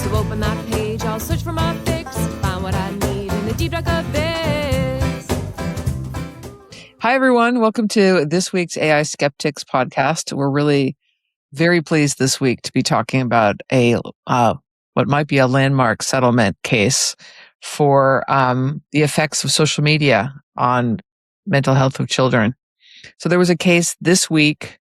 So open that page, I'll search for my fix, find what I need in the deep dark abyss. Hi, everyone. Welcome to this week's AI Skeptics podcast. We're really very pleased this week to be talking about what might be a landmark settlement case for the effects of social media on mental health of children. So there was a case this week.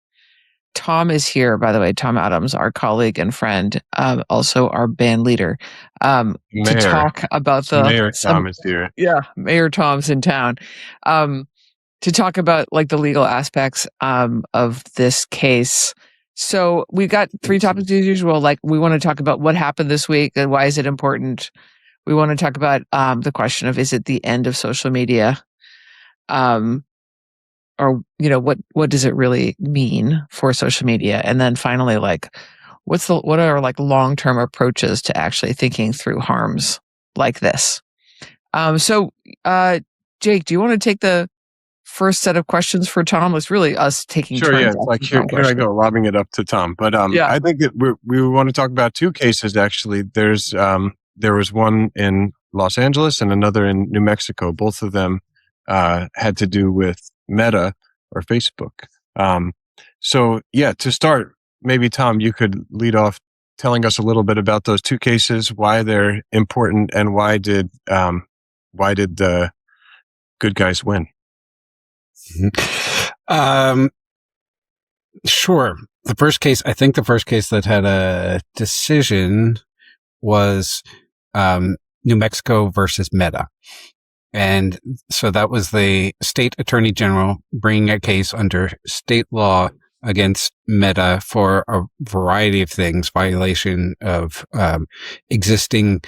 Tom is here, by the way, Tom Adams, our colleague and friend, also our band leader, to talk about Mayor Tom is here. Yeah, Mayor Tom's in town. To talk about like the legal aspects of this case. So we've got three topics as usual. Like we want to talk about what happened this week and why is it important. We want to talk about the question of, is it the end of social media? Or, you know, what does it really mean for social media? And then finally, like, what are like long-term approaches to actually thinking through harms like this? So Jake, do you want to take the first set of questions for Tom? It's really us taking Sure, turns. yeah. It's like here I go, lobbing it up to Tom. But I think that we want to talk about two cases, actually. There was one in Los Angeles and another in New Mexico. Both of them had to do with Meta or Facebook. So yeah, to start, maybe Tom, you could lead off telling us a little bit about those two cases, why they're important, and why did the good guys win? Sure. I think the first case that had a decision was New Mexico versus Meta. And so that was the state attorney general bringing a case under state law against Meta for a variety of things, violation of existing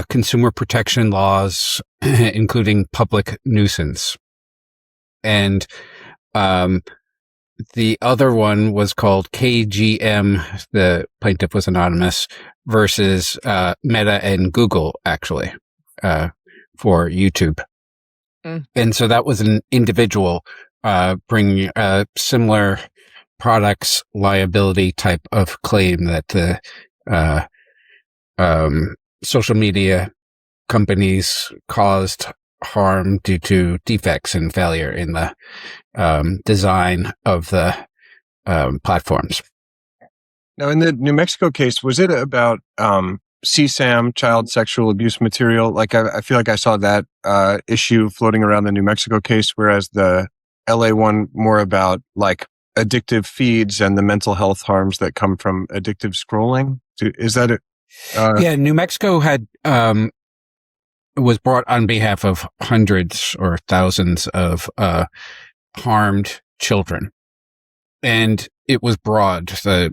consumer protection laws, including public nuisance. And the other one was called KGM, the plaintiff was anonymous, versus Meta and Google, actually. For YouTube. And so that was an individual bringing a similar products liability type of claim that the social media companies caused harm due to defects and failure in the design of the platforms. Now, in the New Mexico case, was it about CSAM, child sexual abuse material? Like I feel like I saw that issue floating around the New Mexico case, whereas the LA one more about like addictive feeds and the mental health harms that come from addictive scrolling. Is that it? Yeah, New Mexico had was brought on behalf of hundreds or thousands of harmed children, and it was broad. The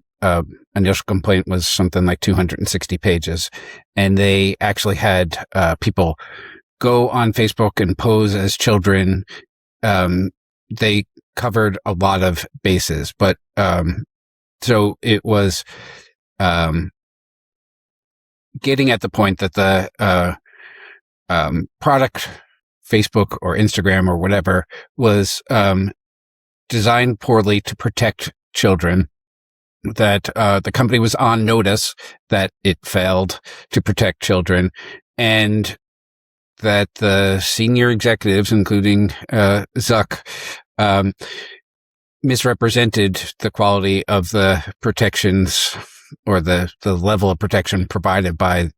initial complaint was something like 260 pages. And they actually had people go on Facebook and pose as children. They covered a lot of bases, but so it was getting at the point that the product, Facebook or Instagram or whatever, was designed poorly to protect children, that the company was on notice that it failed to protect children, and that the senior executives, including Zuck, misrepresented the quality of the protections or the level of protection provided by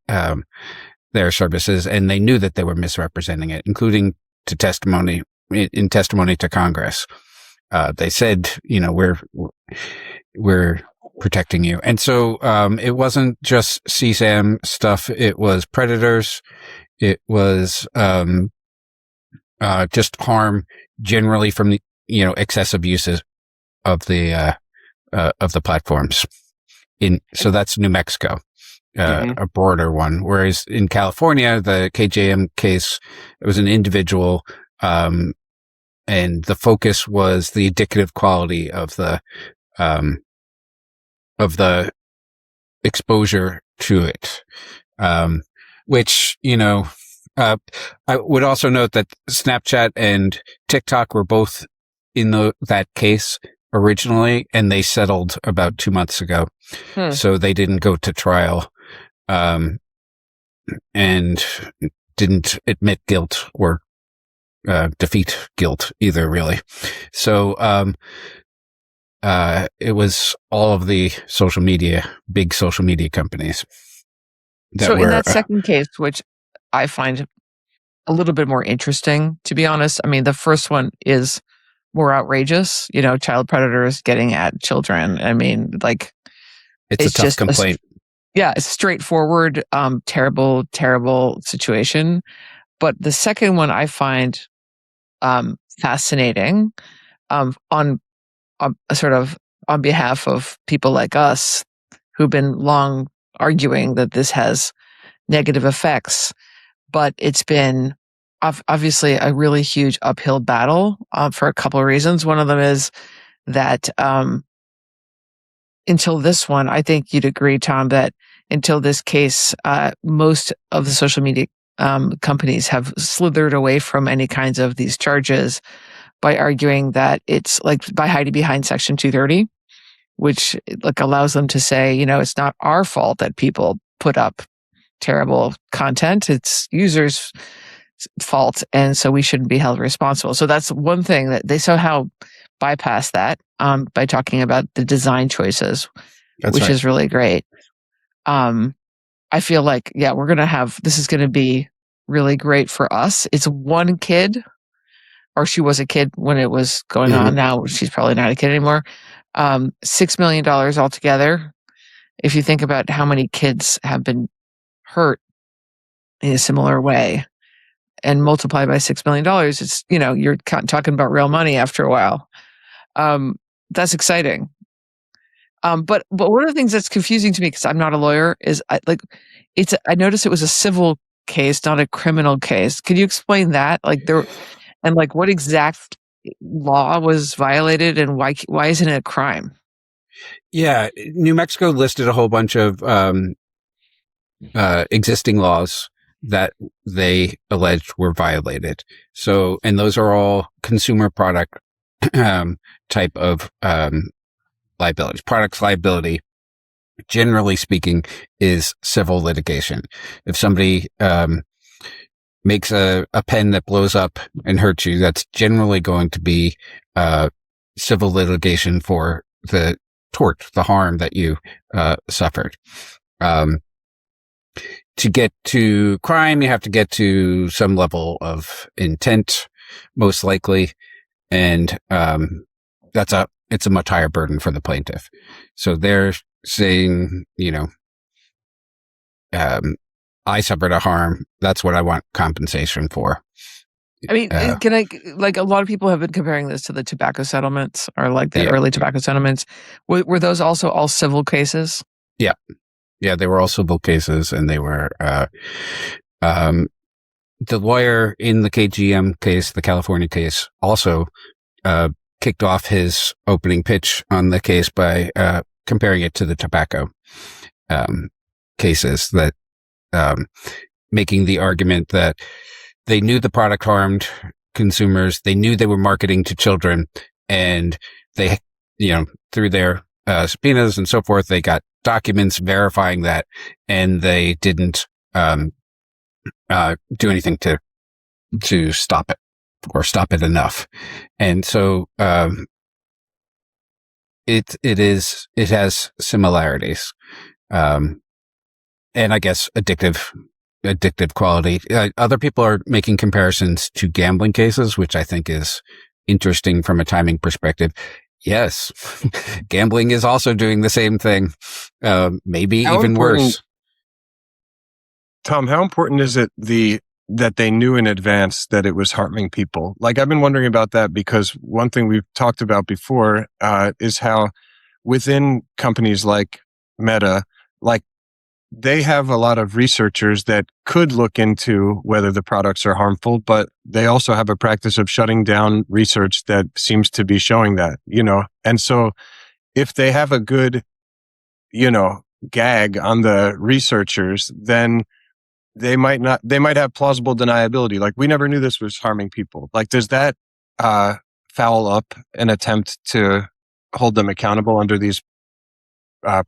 their services, and they knew that they were misrepresenting it, including to testimony to Congress. They said, you know, we're protecting you. And so it wasn't just CSAM stuff. It was predators. It was just harm generally from the, you know, excessive uses of the platforms. So that's New Mexico, a broader one. Whereas in California, the KGM case, it was an individual, and the focus was the addictive quality of the exposure to it, which, you know, I would also note that Snapchat and TikTok were both in that case originally, and they settled about 2 months ago. So they didn't go to trial. and didn't admit guilt or defeat guilt either, really. So it was all of the big social media companies. So in that second case, which I find a little bit more interesting, to be honest, I mean, the first one is more outrageous, child predators getting at children. I mean, like, it's a tough just complaint. It's straightforward, terrible, terrible situation. But the second one I find fascinating, on sort of on behalf of people like us who've been long arguing that this has negative effects, but it's been obviously a really huge uphill battle for a couple of reasons. One of them is that until this one, I think you'd agree, Tom, that until this case, most of the social media companies have slithered away from any kinds of these charges by arguing that it's like by hiding behind Section 230, which like allows them to say, it's not our fault that people put up terrible content. It's users' fault. And so we shouldn't be held responsible. So that's one thing that they somehow bypass that by talking about the design choices, which is really great. I feel like, we're going to this is going to be really great for us. It's one kid, or she was a kid when it was going on. Now she's probably not a kid anymore. $6 million altogether. If you think about how many kids have been hurt in a similar way and multiply by $6 million, it's, you're talking about real money after a while. That's exciting. But one of the things that's confusing to me, because I'm not a lawyer, is I noticed it was a civil case, not a criminal case. Could you explain that? What exact law was violated and why isn't it a crime? Yeah, New Mexico listed a whole bunch of existing laws that they alleged were violated. So, and those are all consumer product type of liabilities. Products liability, generally speaking, is civil litigation. If somebody makes a pen that blows up and hurts you, that's generally going to be civil litigation for the tort, the harm that you suffered. To get to crime, you have to get to some level of intent, most likely, and it's a much higher burden for the plaintiff. So they're saying, I suffered a harm. That's what I want compensation for. I mean, a lot of people have been comparing this to the tobacco settlements or the early tobacco settlements. Were those also all civil cases? Yeah. Yeah, they were all civil cases, and they were, the lawyer in the KGM case, the California case, also, kicked off his opening pitch on the case by, comparing it to the tobacco, cases that, making the argument that they knew the product harmed consumers. They knew they were marketing to children, and they, through their subpoenas and so forth, they got documents verifying that, and they didn't do anything to stop it or stop it enough. And so it has similarities, and I guess addictive quality. Other people are making comparisons to gambling cases, which I think is interesting from a timing perspective. Yes, gambling is also doing the same thing, maybe even worse. Tom, how important is it that they knew in advance that it was harming people? Like, I've been wondering about that, because one thing we've talked about before is how within companies like Meta, they have a lot of researchers that could look into whether the products are harmful, but they also have a practice of shutting down research that seems to be showing that, And so if they have a good, gag on the researchers, then they might have plausible deniability. Like, we never knew this was harming people. Like, does that foul up an attempt to hold them accountable under these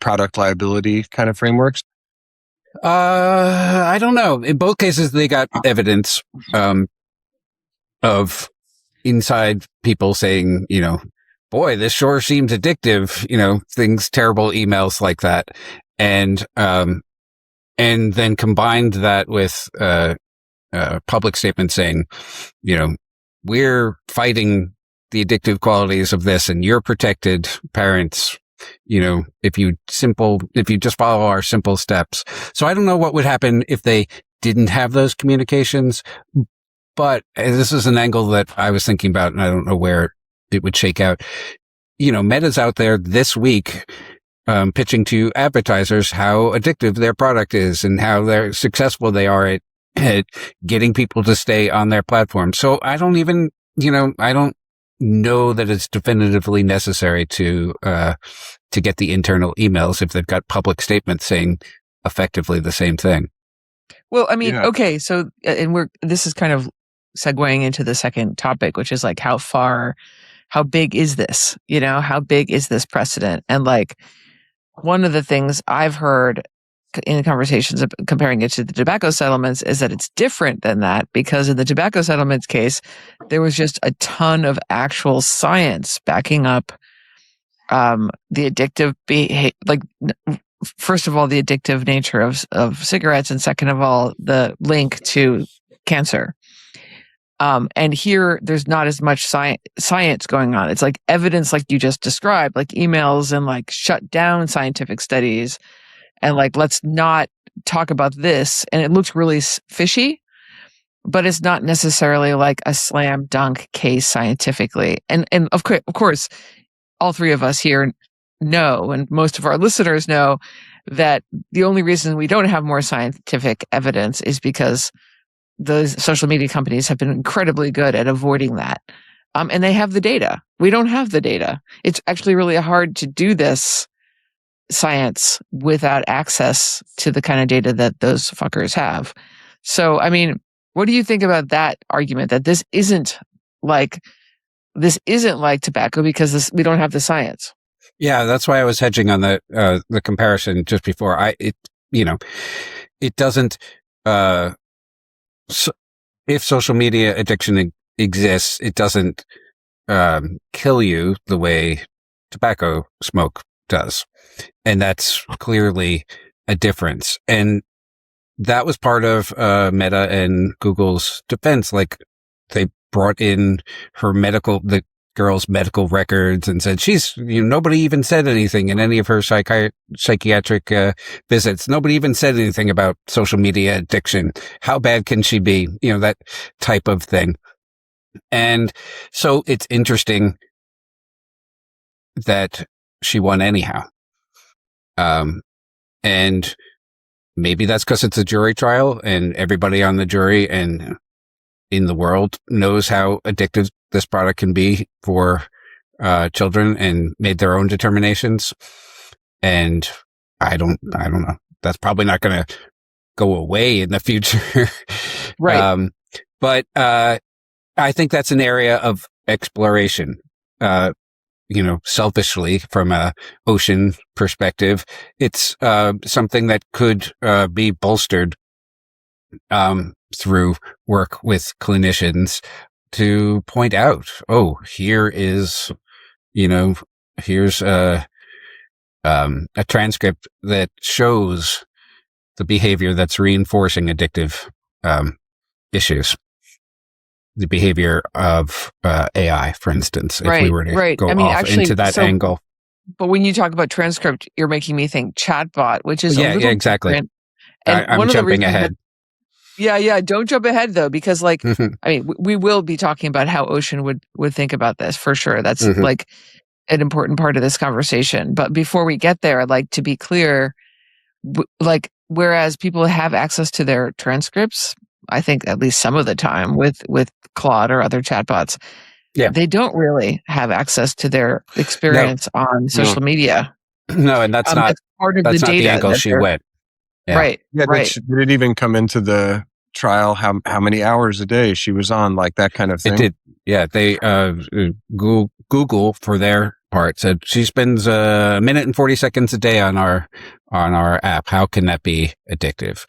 product liability kind of frameworks? I don't know. In both cases, they got evidence of inside people saying, boy, this sure seems addictive, terrible emails like that. And then combined that with public statement saying, we're fighting the addictive qualities of this and you're protected, parents, if you just follow our simple steps. So I don't know what would happen if they didn't have those communications, but this is an angle that I was thinking about and I don't know where it would shake out. Meta's out there this week, pitching to advertisers how addictive their product is and how they're successful they are at getting people to stay on their platform. So I don't even, I don't know that it's definitively necessary to get the internal emails if they've got public statements saying effectively the same thing. Well, I mean, okay, so this is kind of segueing into the second topic, which is like how big is this? How big is this precedent? And like one of the things I've heard in conversations of comparing it to the tobacco settlements is that it's different than that, because in the tobacco settlements case, there was just a ton of actual science backing up the addictive first of all, the addictive nature of cigarettes, and second of all, the link to cancer. And here there's not as much science going on. It's like evidence like you just described, like emails and like shut down scientific studies and like, let's not talk about this. And it looks really fishy, but it's not necessarily like a slam dunk case scientifically. And of course, all three of us here know, and most of our listeners know, that the only reason we don't have more scientific evidence is because those social media companies have been incredibly good at avoiding that. And they have the data. We don't have the data. It's actually really hard to do this science without access to the kind of data that those fuckers have. So, I mean, what do you think about that argument that this isn't like tobacco because we don't have the science? Yeah, that's why I was hedging on the comparison just before. It doesn't. So if social media addiction exists, it doesn't kill you the way tobacco smoke does, and that's clearly a difference. And that was part of Meta and Google's defense. Like they brought in the girl's medical records and said nobody even said anything in any of her psychiatric visits. Nobody even said anything about social media addiction. How bad can she be? That type of thing. And so it's interesting that she won anyhow. And maybe that's because it's a jury trial and everybody on the jury and in the world knows how addictive this product can be for children and made their own determinations. And I don't know. That's probably not going to go away in the future. Right. But I think that's an area of exploration. Selfishly from a ocean perspective, it's something that could be bolstered through work with clinicians to point out, here's a transcript that shows the behavior that's reinforcing addictive issues. The behavior of AI, for instance, if we were to go into that angle. But when you talk about transcript, you're making me think chatbot, which is exactly. Different. And I'm jumping ahead. Yeah. Don't jump ahead though, because I mean, we will be talking about how Ocean would think about this for sure. That's like an important part of this conversation. But before we get there, like to be clear, like whereas people have access to their transcripts, I think at least some of the time with Claude or other chatbots, they don't really have access to their experience on social media. No, and that's not part of that's the not data. The angle she went. Yeah. Right. Yeah. Right. Did it even come into the trial? How many hours a day she was on, like that kind of thing? It did. Yeah. They Google for their part said she spends a minute and 40 seconds a day on our app. How can that be addictive?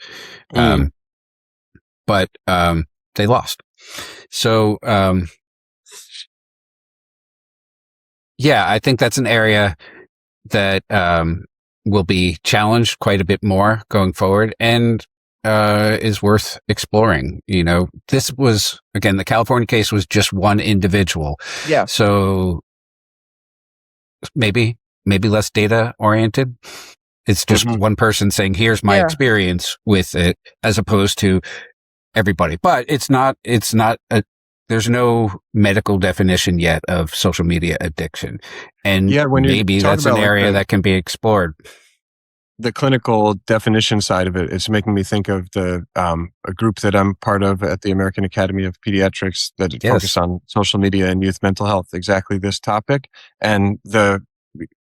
But they lost. So yeah, I think that's an area that will be challenged quite a bit more going forward, and is worth exploring. This was, again, the California case was just one individual. Yeah. So maybe less data oriented. It's just one person saying, here's my experience with it, as opposed to everybody. But it's not there's no medical definition yet of social media addiction. And maybe that's an area that can be explored. The clinical definition side of it, it's making me think of the a group that I'm part of at the American Academy of Pediatrics that focus on social media and youth mental health, exactly this topic. And the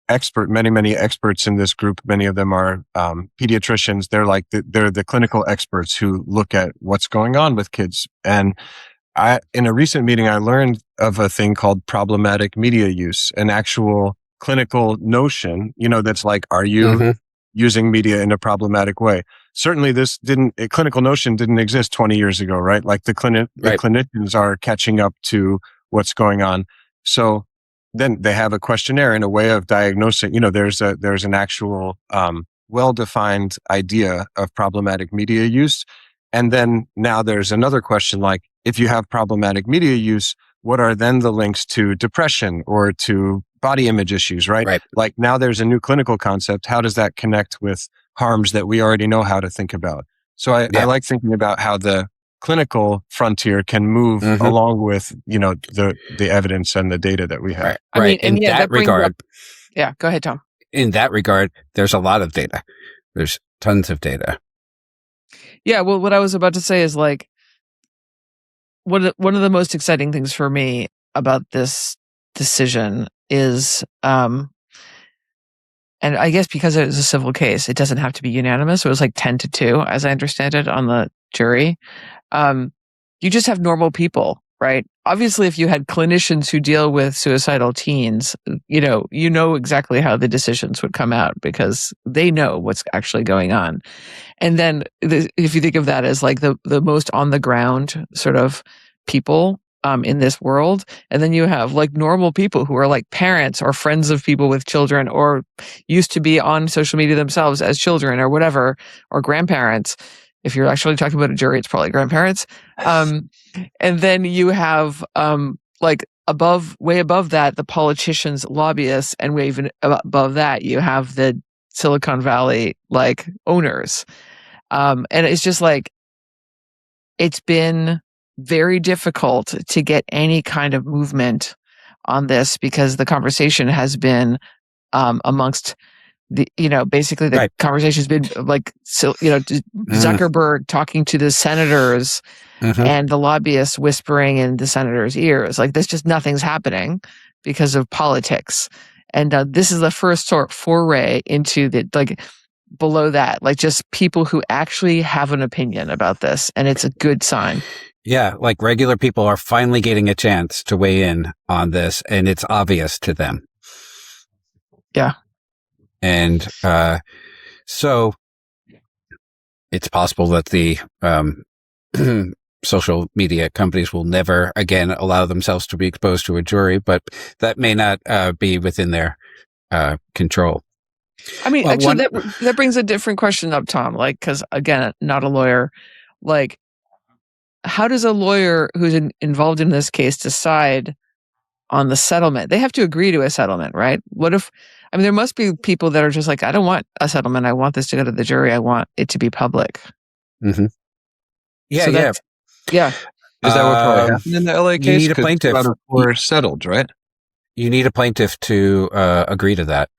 many experts in this group, many of them are pediatricians. They're the clinical experts who look at what's going on with kids. And in a recent meeting, I learned of a thing called problematic media use, an actual clinical notion, that's like, are you using media in a problematic way? Certainly a clinical notion didn't exist 20 years ago, right? Like the clinicians are catching up to what's going on. So then they have a questionnaire and a way of diagnosing, there's an actual, well-defined idea of problematic media use. And then now there's another question, like, if you have problematic media use, what are then the links to depression or to body image issues, right? Like now there's a new clinical concept. How does that connect with harms that we already know how to think about? So I like thinking about how the clinical frontier can move along with, the evidence and the data that we have. Right. In that regard. Go ahead, Tom. In that regard, there's a lot of data. There's tons of data. Yeah. Well, what I was about to say is like, one of the most exciting things for me about this decision is, and I guess because it was a civil case, it doesn't have to be unanimous. It was like 10-2, as I understand it, on the jury. You just have normal people, right? Obviously, if you had clinicians who deal with suicidal teens, you know exactly how the decisions would come out because they know what's actually going on. And then if you think of that as like the most on the ground sort of people in this world, and then you have like normal people who are like parents or friends of people with children or used to be on social media themselves as children or whatever, or grandparents. If you're actually talking about a jury, it's probably grandparents. And then you have like way above that, the politicians, lobbyists, and way even above that, you have the Silicon Valley like owners. And it's just like, it's been very difficult to get any kind of movement on this because the conversation has been amongst the, basically the conversation has been like, Zuckerberg talking to the senators and the lobbyists whispering in the senators' ears. Like, there's just nothing's happening because of politics. And this is the first sort of foray into the, like, below that, like just people who actually have an opinion about this. And it's a good sign. Yeah. Like regular people are finally getting a chance to weigh in on this and it's obvious to them. Yeah. And, so it's possible that the, social media companies will never again allow themselves to be exposed to a jury, but that may not, be within their, control. I mean, actually, that brings a different question up, Tom. Like, because again, not a lawyer. Like, how does a lawyer who's involved in this case decide on the settlement? They have to agree to a settlement, right? What if? I mean, there must be people that are just like, I don't want a settlement. I want this to go to the jury. I want it to be public. Mm-hmm. Yeah, so yeah. Is that what probably happened in the LA case? You need a plaintiff. We're settled, right? You need a plaintiff to agree to that.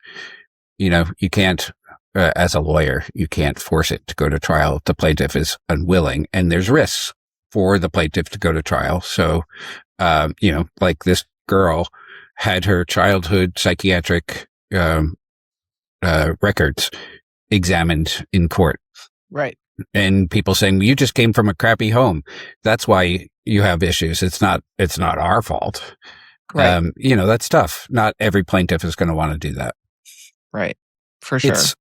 You can't, as a lawyer, you can't force it to go to trial if the plaintiff is unwilling, and there's risks for the plaintiff to go to trial. So, like this girl had her childhood psychiatric records examined in court. Right. And people saying, you just came from a crappy home. That's why you have issues. It's not our fault. Right. That's tough. Not every plaintiff is going to want to do that. Right. For sure. It's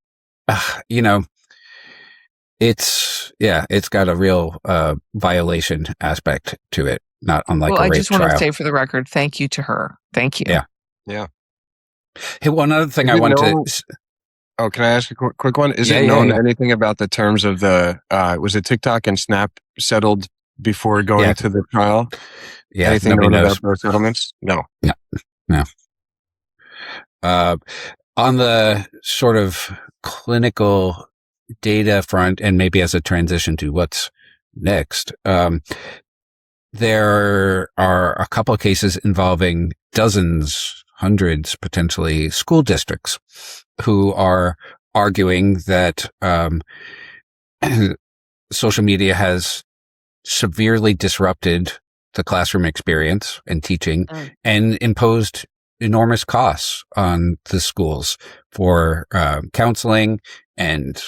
got a real violation aspect to it, not unlike a rape trial. Well, I just want to say for the record, thank you to her. Thank you. Yeah. Hey, one other thing I wanted to... Oh, can I ask a quick one? Is it known anything about the terms of the, was it TikTok and Snap settled before going to the trial? Yeah. Anything known about those settlements? No. On the sort of clinical data front, and maybe as a transition to what's next, there are a couple of cases involving dozens, hundreds, potentially school districts who are arguing that social media has severely disrupted the classroom experience and teaching and imposed enormous costs on the schools for counseling and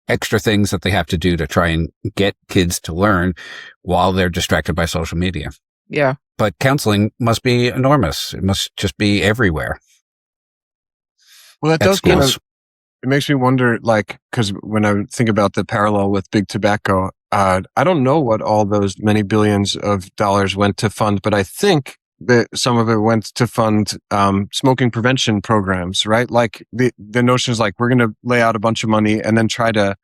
extra things that they have to do to try and get kids to learn while they're distracted by social media. Yeah. But counseling must be enormous. It must just be everywhere. Well, that does kind of, it makes me wonder, because when I think about the parallel with big tobacco, I don't know what all those many billions of dollars went to fund, but I think that some of it went to fund smoking prevention programs, right? Like the notion is we're going to lay out a bunch of money and then try to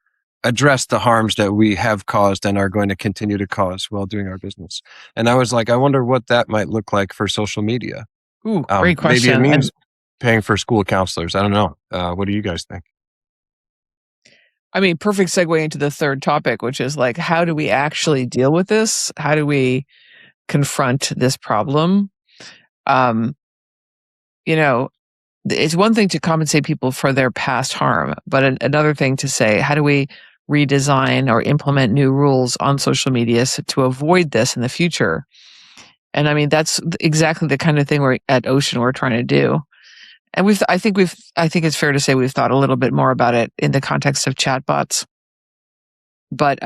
address the harms that we have caused and are going to continue to cause while doing our business. And I was I wonder what that might look like for social media. Ooh, great question. Maybe it means paying for school counselors. I don't know. What do you guys think? I mean, perfect segue into the third topic, which is how do we actually deal with this? How do we confront this problem? It's one thing to compensate people for their past harm, but another thing to say, how do we redesign or implement new rules on social media to avoid this in the future? And I mean, that's exactly the kind of thing we're at Ocean we're trying to do. And I think it's fair to say we've thought a little bit more about it in the context of chatbots. But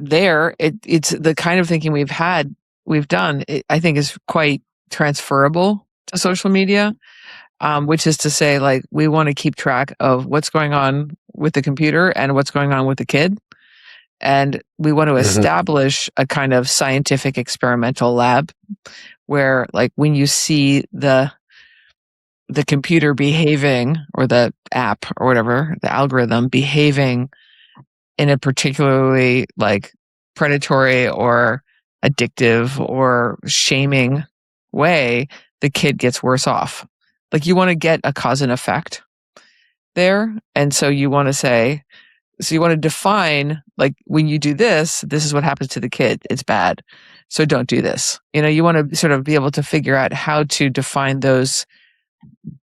there, it's the kind of thinking we've done, I think is quite transferable to social media, which is to say, we want to keep track of what's going on with the computer and what's going on with the kid. And we want to establish a kind of scientific experimental lab where, when you see the computer behaving, or the app or whatever, the algorithm behaving in a particularly predatory or addictive or shaming way, the kid gets worse off. You want to get a cause and effect there. And so you want to define, when you do this is what happens to the kid. It's bad. So don't do this. You want to sort of be able to figure out how to define those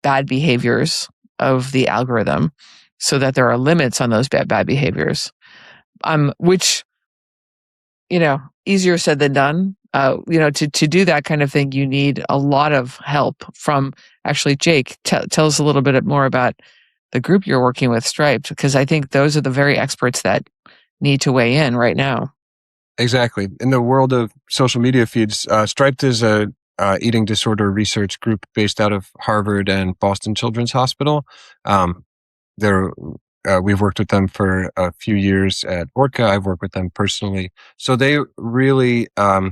bad behaviors of the algorithm so that there are limits on those bad behaviors. Which, easier said than done. To do that kind of thing, you need a lot of help from, actually, Jake, tell us a little bit more about the group you're working with, Striped, because I think those are the very experts that need to weigh in right now. Exactly. In the world of social media feeds, Striped is a eating disorder research group based out of Harvard and Boston Children's Hospital. We've worked with them for a few years at Orca. I've worked with them personally. So they really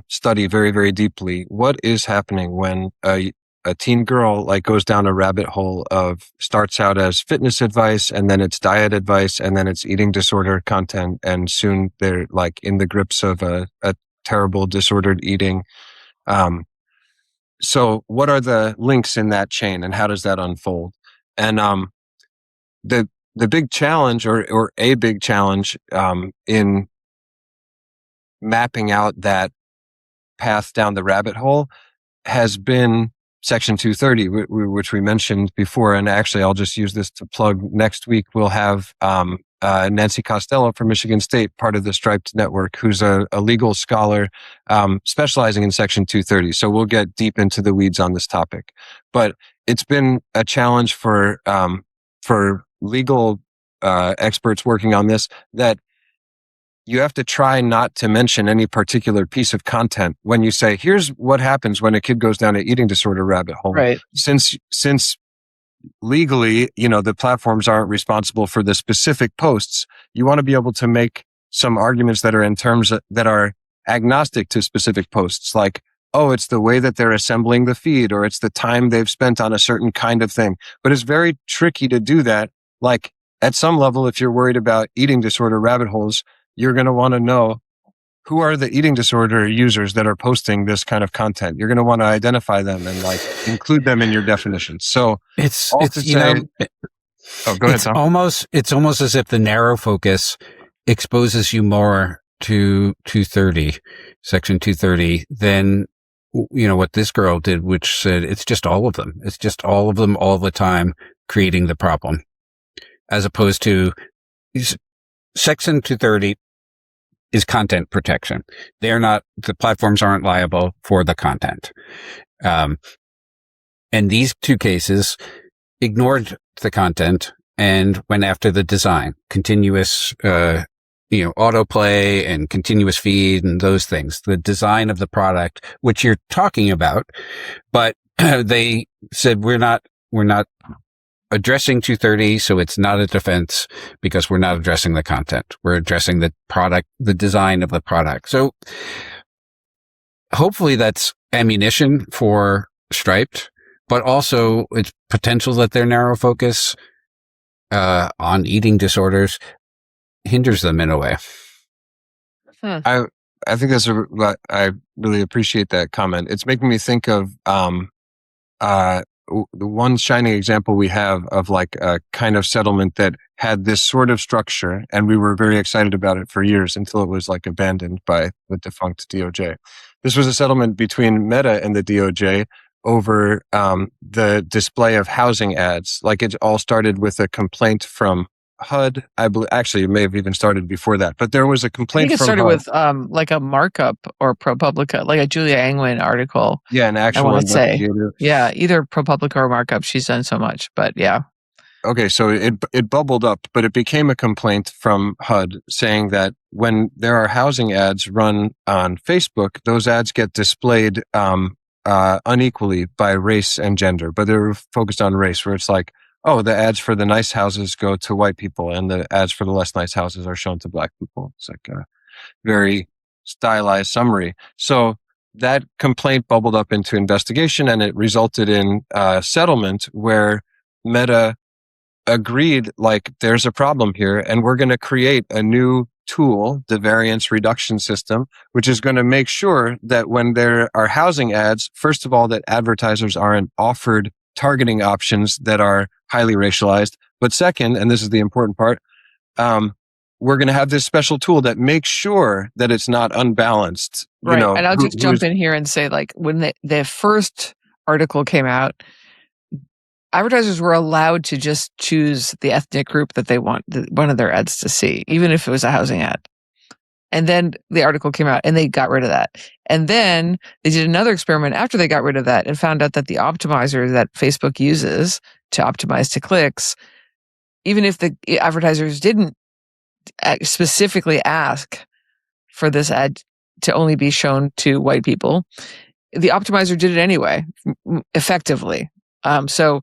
study very, very deeply what is happening when a teen girl goes down a rabbit hole of, starts out as fitness advice, and then it's diet advice, and then it's eating disorder content, and soon they're in the grips of a terrible disordered eating. So what are the links in that chain, and how does that unfold? And the big challenge, or a big challenge, in mapping out that path down the rabbit hole has been Section 230, which we mentioned before. And actually, I'll just use this to plug. Next week, we'll have Nancy Costello from Michigan State, part of the Striped Network, who's a legal scholar specializing in Section 230. So we'll get deep into the weeds on this topic. But it's been a challenge for legal experts working on this, that you have to try not to mention any particular piece of content when you say, here's what happens when a kid goes down an eating disorder rabbit hole. Right. Since legally, the platforms aren't responsible for the specific posts, you want to be able to make some arguments that are in terms that are agnostic to specific posts, like, oh, it's the way that they're assembling the feed, or it's the time they've spent on a certain kind of thing. But it's very tricky to do that. Like, at some level, if you're worried about eating disorder rabbit holes, you're going to want to know who are the eating disorder users that are posting this kind of content. You're going to want to identify them and include them in your definitions. So go ahead, Tom. It's almost as if the narrow focus exposes you more to 230, section 230, than what this girl did, which said it's just all of them. It's just all of them all the time creating the problem, as opposed to section 230 is content protection. The platforms aren't liable for the content. And these two cases ignored the content and went after the design, continuous, autoplay and continuous feed and those things, the design of the product, which you're talking about. But they said, we're not addressing 230, so it's not a defense because we're not addressing the content. We're addressing the product, the design of the product. So hopefully that's ammunition for Striped, but also it's potential that their narrow focus on eating disorders hinders them in a way. I think I really appreciate that comment. It's making me think of the one shining example we have of a kind of settlement that had this sort of structure, and we were very excited about it for years until it was abandoned by the defunct DOJ. This was a settlement between Meta and the DOJ over the display of housing ads. It all started with a complaint from HUD. I believe, actually, it may have even started before that, but there was a complaint. I think it started with a markup or ProPublica, like a Julia Angwin article. Yeah, an actual. I want to say, yeah, either ProPublica or markup. She's done so much, but yeah. Okay, so it bubbled up, but it became a complaint from HUD saying that when there are housing ads run on Facebook, those ads get displayed unequally by race and gender, but they're focused on race, where it's oh, the ads for the nice houses go to white people and the ads for the less nice houses are shown to black people. It's a very stylized summary. So that complaint bubbled up into investigation, and it resulted in a settlement where Meta agreed, there's a problem here, and we're going to create a new tool, the variance reduction system, which is going to make sure that when there are housing ads, first of all, that advertisers aren't offered targeting options that are highly racialized. But second, and this is the important part, we're going to have this special tool that makes sure that it's not unbalanced. Right. And I'll just jump in here and say, when the first article came out, advertisers were allowed to just choose the ethnic group that they want one of their ads to see, even if it was a housing ad. And then the article came out and they got rid of that. And then they did another experiment after they got rid of that and found out that the optimizer that Facebook uses to optimize to clicks, even if the advertisers didn't specifically ask for this ad to only be shown to white people, the optimizer did it anyway, effectively. So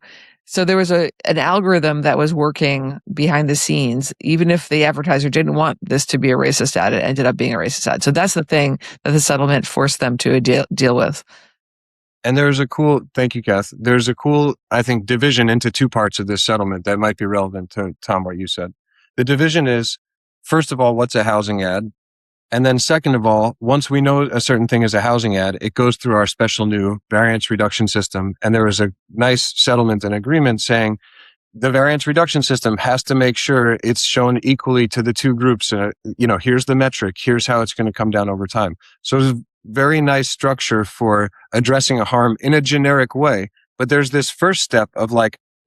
there was an algorithm that was working behind the scenes, even if the advertiser didn't want this to be a racist ad, it ended up being a racist ad. So that's the thing that the settlement forced them to deal with. And thank you, Kath. There's a cool, I think, division into two parts of this settlement that might be relevant to, Tom, what you said. The division is, first of all, what's a housing ad? And then second of all, once we know a certain thing is a housing ad, it goes through our special new variance reduction system. And there was a nice settlement and agreement saying the variance reduction system has to make sure it's shown equally to the two groups. Here's the metric. Here's how it's going to come down over time. So it's a very nice structure for addressing a harm in a generic way. But there's this first step of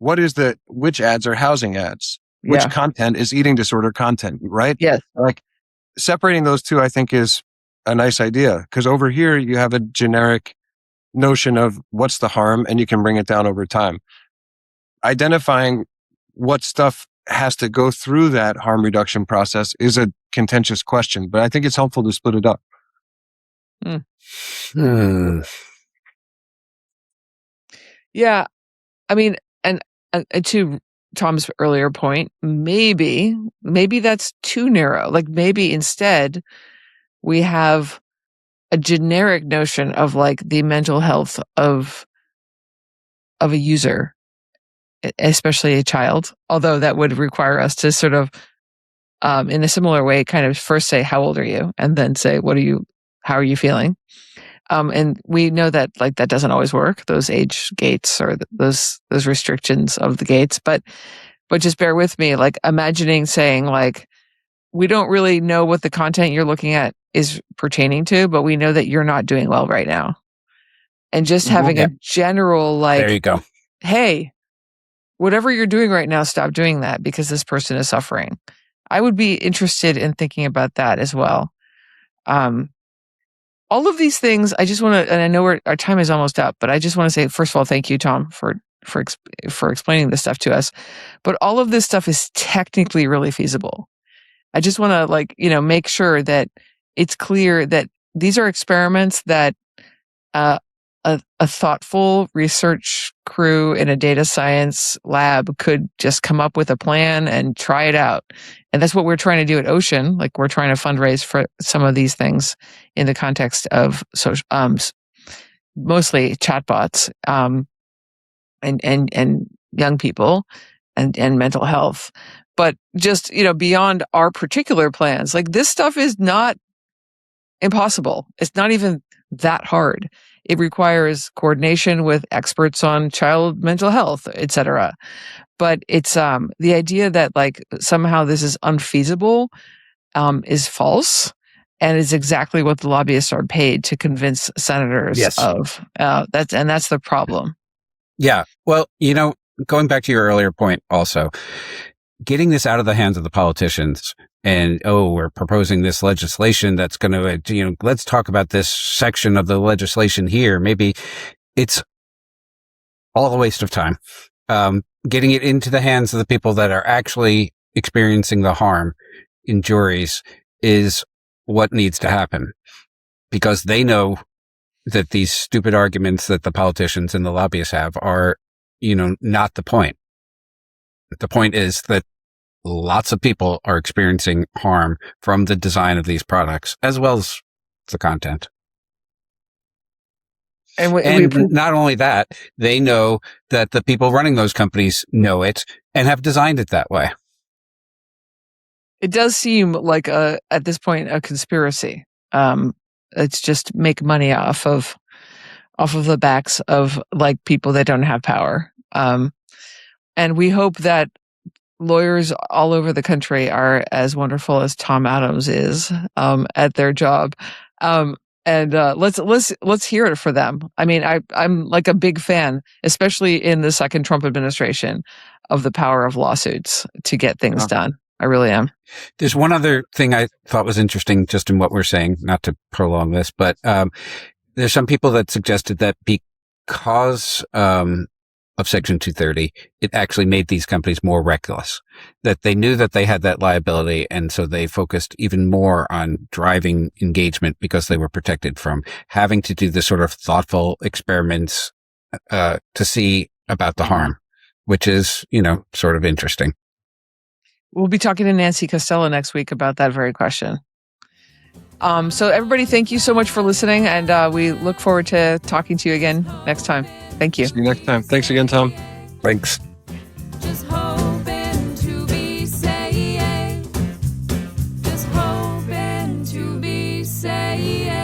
which ads are housing ads? Which content is eating disorder content, right? Yes. Separating those two, I think, is a nice idea, because over here you have a generic notion of what's the harm and you can bring it down over time. Identifying what stuff has to go through that harm reduction process is a contentious question, but I think it's helpful to split it up. Yeah. I mean, and to Tom's earlier point, maybe that's too narrow. Like maybe instead we have a generic notion of like the mental health of a user, especially a child, although that would require us to sort of, in a similar way, kind of first say, how old are you? And then say, how are you feeling? And we know that like that doesn't always work, those age gates or those restrictions of the gates, but just bear with me, like imagining saying like, we don't really know what the content you're looking at is pertaining to, but we know that you're not doing well right now. And just having a general like, there you go. Hey, whatever you're doing right now, stop doing that because this person is suffering. I would be interested in thinking about that as well. All of these things, I just want to, and I know our time is almost up, but I just want to say, first of all, thank you, Tom, for explaining this stuff to us. But all of this stuff is technically really feasible. I just want to make sure that it's clear that these are experiments that a thoughtful research crew in a data science lab could just come up with a plan and try it out. And that's what we're trying to do at Ocean. Like we're trying to fundraise for some of these things in the context of social, mostly chatbots, and young people and mental health. But just, beyond our particular plans, like this stuff is not impossible. It's not even that hard. It requires coordination with experts on child mental health, et cetera. But it's the idea that like somehow this is unfeasible is false, and is exactly what the lobbyists are paid to convince senators of. That's the problem. Yeah. Well, going back to your earlier point, also getting this out of the hands of the politicians. And, we're proposing this legislation that's going to, let's talk about this section of the legislation here. Maybe it's all a waste of time. Getting it into the hands of the people that are actually experiencing the harm in juries is what needs to happen, because they know that these stupid arguments that the politicians and the lobbyists have are, not the point. The point is that lots of people are experiencing harm from the design of these products as well as the content. And not only that, they know that the people running those companies know it and have designed it that way. It does seem like at this point, a conspiracy. It's just make money off of the backs of like people that don't have power. And we hope that lawyers all over the country are as wonderful as Tom Adams is at their job, and let's hear it for them. I mean, I'm like a big fan, especially in the second Trump administration, of the power of lawsuits to get things done. I really am. There's one other thing I thought was interesting, just in what we're saying, not to prolong this, but there's some people that suggested that because of Section 230, it actually made these companies more reckless, that they knew that they had that liability. And so they focused even more on driving engagement because they were protected from having to do this sort of thoughtful experiments to see about the harm, which is, sort of interesting. We'll be talking to Nancy Costello next week about that very question. So everybody, thank you so much for listening. And we look forward to talking to you again next time. Thank you. See you next time. Thanks again, Tom. Thanks. Just hoping to be safe. Just hoping to be safe.